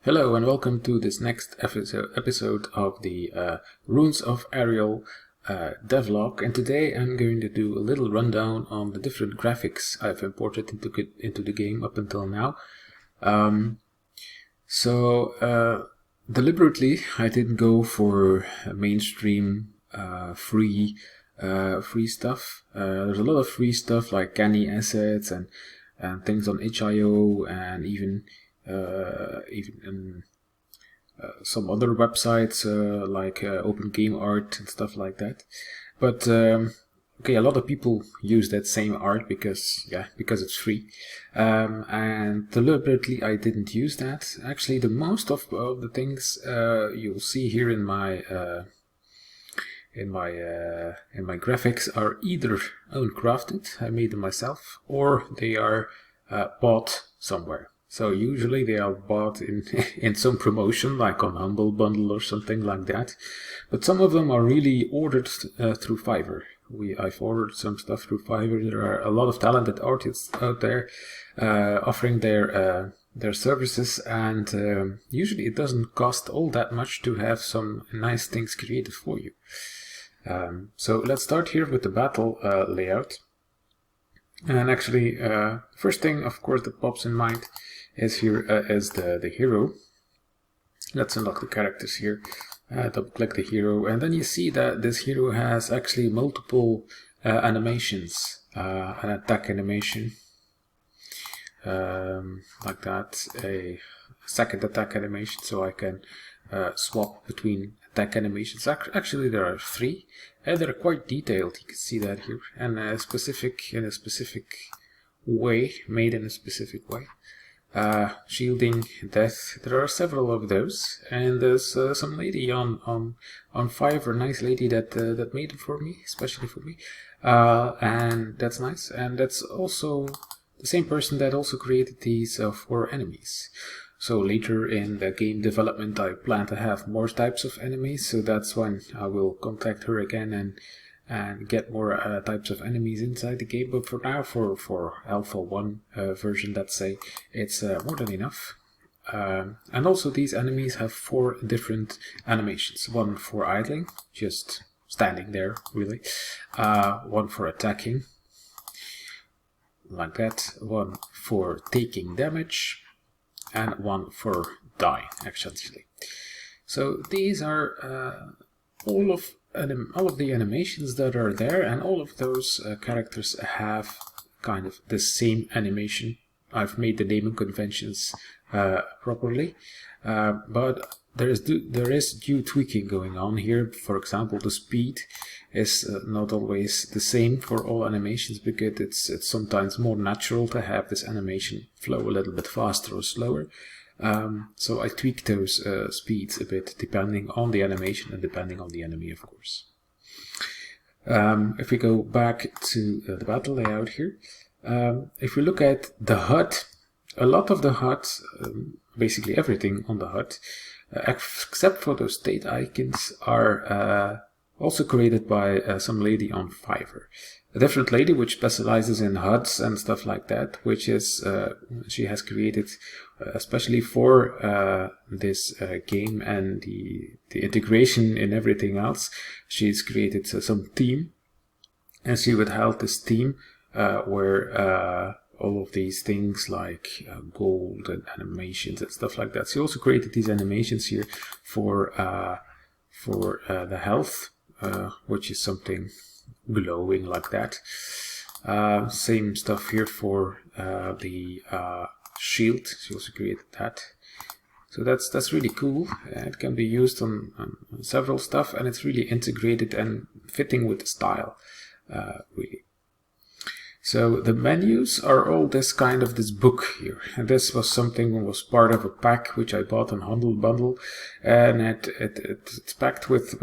Hello and welcome to this next episode of the Runes of Aereal devlog, and today I'm going to do a little rundown on the different graphics I've imported into the game up until now. Deliberately I didn't go for mainstream free stuff. There's a lot of free stuff like canny assets and things on itch.io and even some other websites like Open Game Art and stuff like that. But okay, a lot of people use that same art because it's free. And deliberately I didn't use that. Actually, the most of the things you'll see here in my graphics are either own crafted, I made them myself, or they are bought somewhere. So usually they are bought in some promotion, like on Humble Bundle or something like that. But some of them are really ordered through Fiverr. I've ordered some stuff through Fiverr. There are a lot of talented artists out there offering their services, and usually it doesn't cost all that much to have some nice things created for you. So let's start here with the battle layout. And actually, first thing, of course, that pops in mind is here is the hero. Let's unlock the characters here. Double click the hero, and then you see that this hero has actually multiple animations. An attack animation, like that, a second attack animation, so I can swap between attack animations. Actually, there are three, and they're quite detailed. You can see that here, and in a specific way, made in a specific way. Shielding death. There are several of those, and there's some lady on Fiverr, nice lady that made it for me, especially for me, and that's nice. And that's also the same person that also created these for enemies. So later in the game development, I plan to have more types of enemies, so that's when I will contact her again and get more types of enemies inside the game. But for now, for Alpha 1 version, let's say, it's more than enough. And also these enemies have 4 different animations. One for idling, just standing there, really. One for attacking, like that. One for taking damage, and one for dying, actually. So these are all of the animations that are there, and all of those characters have kind of the same animation. I've made the naming conventions properly, but there is due tweaking going on here. For example, the speed is not always the same for all animations, because it's sometimes more natural to have this animation flow a little bit faster or slower. So I tweak those speeds a bit depending on the animation and depending on the enemy, of course. If we go back to the battle layout here, if we look at the HUD, a lot of the HUD, basically everything on the HUD, except for those state icons, are also created by some lady on Fiverr. A different lady which specializes in HUDs and stuff like that, which is she has created especially for this game and the integration in everything else. She's created some theme, and she would help this theme where all of these things like gold and animations and stuff like that. She also created these animations here for the health, which is something glowing like that. Same stuff here for the shield. She also created that. So that's really cool. It can be used on several stuff, and it's really integrated and fitting with the style, really. So the menus are all this book here, and this was something that was part of a pack which I bought on Humble Bundle, and it's packed with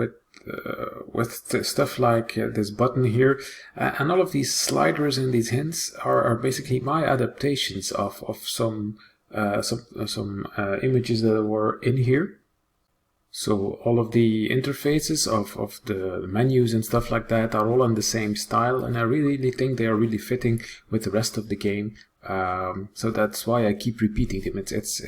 stuff like this button here, and all of these sliders and these hints are basically my adaptations of some images that were in here. So all of the interfaces of the menus and stuff like that are all in the same style, and I really think they are really fitting with the rest of the game So that's why I keep repeating them. It's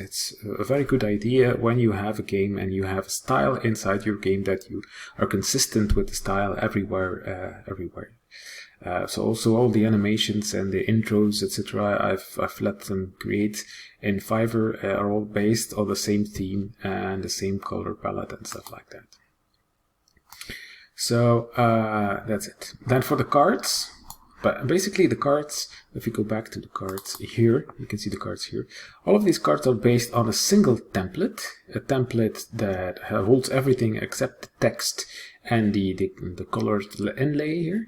a very good idea when you have a game and you have a style inside your game that you are consistent with the style everywhere. So also all the animations and the intros, etc. I've let them create in Fiverr are all based on the same theme and the same color palette and stuff like that. So that's it. Then for the cards. But basically the cards, if you go back to the cards here, you can see the cards here. All of these cards are based on a single template, a template that holds everything except the text and the colored inlay here,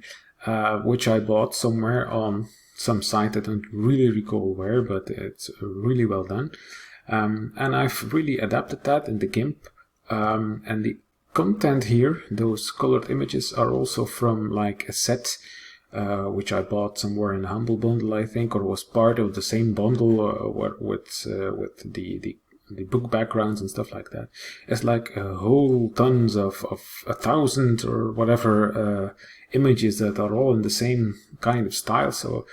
which I bought somewhere on some site. I don't really recall where, but it's really well done. And I've really adapted that in the GIMP. And the content here, those colored images, are also from like a set which I bought somewhere in a Humble Bundle, I think, or was part of the same bundle with the book backgrounds and stuff like that. It's like a whole tons of 1,000 or whatever images that are all in the same kind of style. So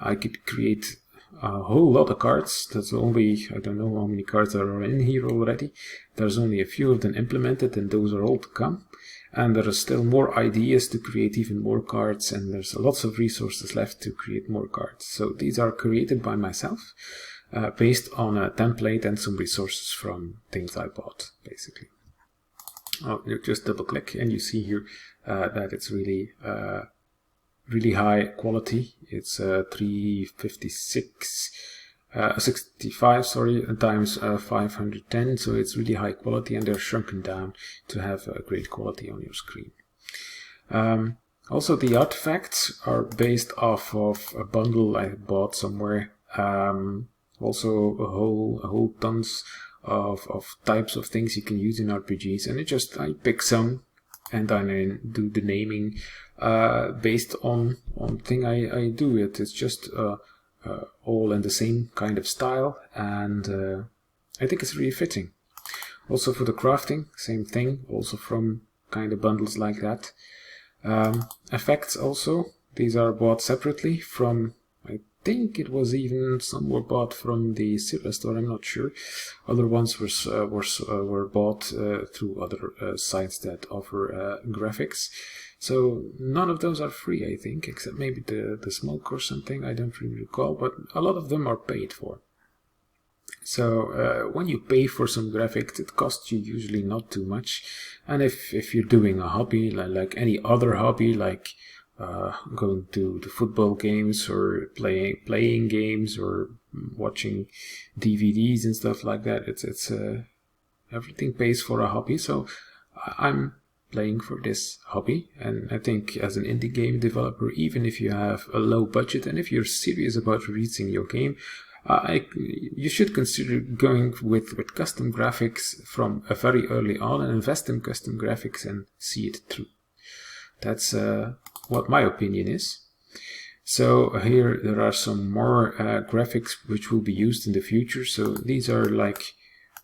I could create a whole lot of cards. That's only, I don't know how many cards there are in here already. There's only a few of them implemented, and those are all to come. And there are still more ideas to create even more cards, and there's lots of resources left to create more cards. So these are created by myself, based on a template and some resources from things I bought, basically. Oh, you just double click and you see here that it's really really high quality. It's 365 sorry, times 510, so it's really high quality, and they're shrunken down to have a great quality on your screen. Also, the artifacts are based off of a bundle I bought somewhere. Also a whole tons of types of things you can use in RPGs, and I pick some and I do the naming based on thing I do. It's just all in the same kind of style, and I think it's really fitting. Also for the crafting, same thing, also from kind of bundles like that. Effects also, these are bought separately from, I think it was even some were bought from the Sierra store, I'm not sure. Other ones were bought through other sites that offer graphics. So none of those are free, I think, except maybe the smoke or something, I don't really recall, but a lot of them are paid for. So when you pay for some graphics, it costs you usually not too much. And if you're doing a hobby, like any other hobby, like going to the football games or playing games or watching DVDs and stuff like that, it's everything pays for a hobby. So I'm playing for this hobby, and I think as an indie game developer, even if you have a low budget and if you're serious about releasing your game, you should consider going with custom graphics from a very early on and invest in custom graphics and see it through. That's what my opinion is. So here there are some more graphics which will be used in the future. So these are like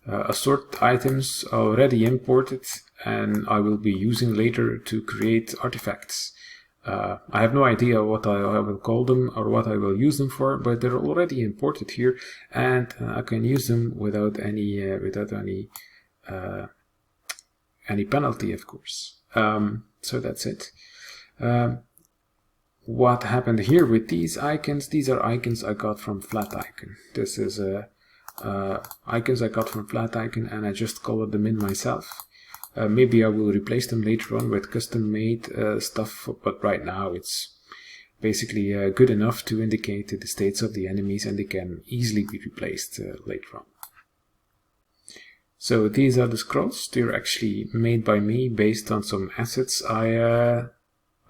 assorted items already imported, and I will be using later to create artifacts. I have no idea what I will call them or what I will use them for, but they're already imported here, and I can use them without any penalty, of course. So that's it. What happened here with these icons? These are icons I got from Flaticon. This is icons I got from Flaticon, and I just colored them in myself. Maybe I will replace them later on with custom-made stuff, but right now it's basically good enough to indicate the states of the enemies, and they can easily be replaced later on. So these are the scrolls. They're actually made by me based on some assets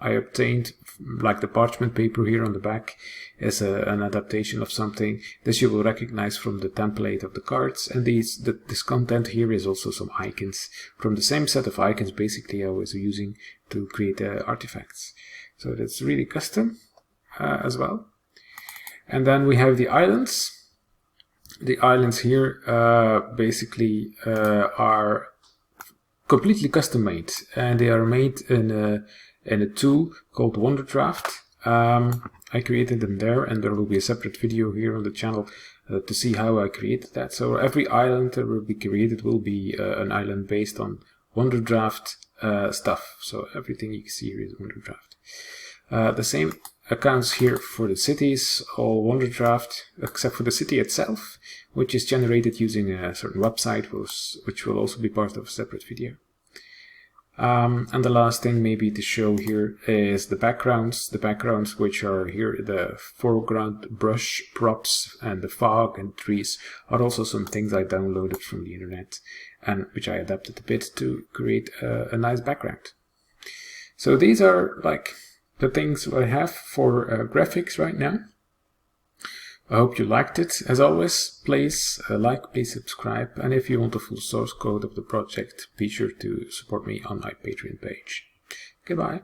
I obtained, like the parchment paper here on the back is an adaptation of something. This you will recognize from the template of the cards, and this content here is also some icons from the same set of icons basically I was using to create artifacts. So that's really custom as well. And then we have the islands. The islands here basically are completely custom made, and they are made in a tool called Wonderdraft. I created them there, and there will be a separate video here on the channel to see how I created that. So every island that will be created will be an island based on Wonderdraft stuff. So everything you can see here is Wonderdraft. The same accounts here for the cities, all Wonderdraft, except for the city itself, which is generated using a certain website, which will also be part of a separate video. And the last thing maybe to show here is the backgrounds. The backgrounds which are here, the foreground brush props and the fog and trees, are also some things I downloaded from the internet and which I adapted a bit to create a nice background. So these are like the things I have for graphics right now. I hope you liked it. As always, please like, please subscribe, and if you want the full source code of the project, be sure to support me on my Patreon page. Goodbye.